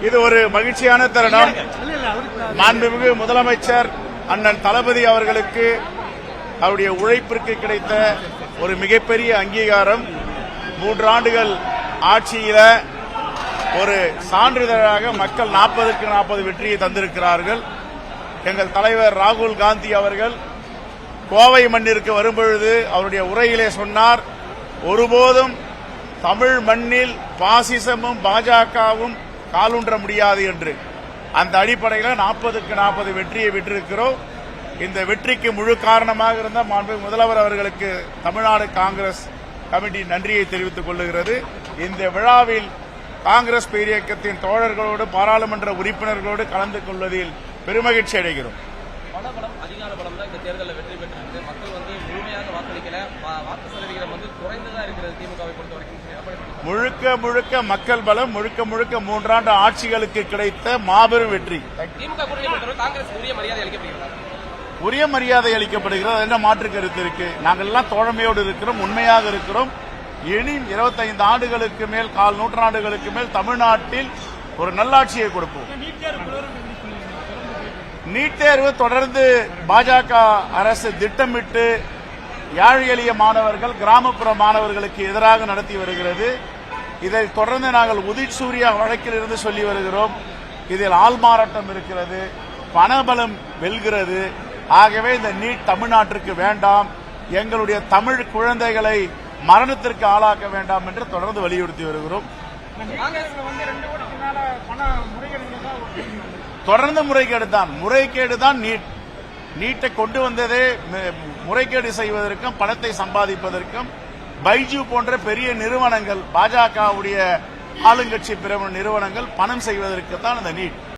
இது ஒரு மகிழ்ச்சியான தருணம். மாண்புமிகு முதலமைச்சர் அண்ணன் தளபதி அவர்களுக்கு அவருடைய உழைப்பிற்கு கிடைத்த ஒரு மிகப்பெரிய அங்கீகாரம். 3 ஆண்டுகள் ஆட்சியில ஒரு சான்றிதழாக மக்கள் 40க்கு 40 வெற்றியை தந்திருக்கிறார்கள். எங்கள் தலைவர் ராகுல் காந்தி அவர்கள் கோவை மண்ணிற்கு வரும்பொழுது அவருடைய உரையிலே சொன்னார், ஒருபோதும் தமிழ் மண்ணில் பாசிசமும் பாஜகவும் காலூன்ற முடியாது என்று. அந்த அடிப்படையில் 40க்கு 40 வெற்றியை பெற்றிருக்கிறோம். இந்த வெற்றிக்கு முழு காரணமாக இருந்த மாண்புமிகு முதல்வர் அவர்களுக்கு தமிழ்நாடு காங்கிரஸ் கமிட்டி நன்றியை தெரிவித்துக் கொள்ளுகிறது. இந்த விழாவில் காங்கிரஸ் பேரியக்கத்தின் தோழர்களோடு பாராளுமன்ற உறுப்பினர்களோடு கலந்து கொள்வதில் பெருமகிழ்ச்சி அடைகிறோம். பணபலம், அதிகார பலம் தான் இந்த தேர்தலில் வெற்றி பெற்றிருக்கு. மக்கள் முழுமையாக வாக்களிக்கல, வாக்கு சதவீதம் குறைந்துதான் இருக்கிறது திமுகவை பொறுத்த வரைக்கும். முழுக்க மக்கள் பலம், முழுக்க 3 ஆண்டு ஆட்சிகளுக்கு கிடைத்த மாபெரும் வெற்றி. திமுக கூட்டணி பொறுத்தவரை காங்கிரஸ் உரிய மரியாதை அளிக்கப்படுகிறது. உரிய மரியாதை அளிக்கப்படுகிறது. என்ன மாற்று கருத்து இருக்கு? நாங்கள் எல்லாம் தோழமையோடு இருக்கிறோம், உண்மையாக இருக்கிறோம். இனி 25 ஆண்டுகளுக்கு மேல், 4 நூற்றாண்டுகளுக்கு மேல் தமிழ்நாட்டில் ஒரு நல்லாட்சியை கொடுப்போம். நீட் தேர்வு தொடர்ந்து பாஜக அரசு திட்டமிட்டு ஏழை எளிய மாணவர்கள், கிராமப்புற மாணவர்களுக்கு எதிராக நடத்தி வருகிறது. இதை தொடர்ந்து நாங்கள் உதித் சூர்யா வழக்கில் இருந்து சொல்லி வருகிறோம். இதில் ஆள்மாறாட்டம் இருக்கிறது, பணபலம் வெல்கிறது. ஆகவே இந்த நீட் தமிழ்நாட்டிற்கு வேண்டாம், எங்களுடைய தமிழ் குழந்தைகளை மரணத்திற்கு ஆளாக்க வேண்டாம் என்று தொடர்ந்து வலியுறுத்தி வருகிறோம். தொடர்ந்து முறைகேடு தான் நீட்டை கொண்டு வந்ததே முறைகேடு செய்வதற்கும் பணத்தை சம்பாதிப்பதற்கும். பைஜு போன்ற பெரிய நிறுவனங்கள், பாஜகவுடைய ஆளுங்கட்சி பிற நிறுவனங்கள் பணம் செய்வதற்கு தான் இந்த நீட்.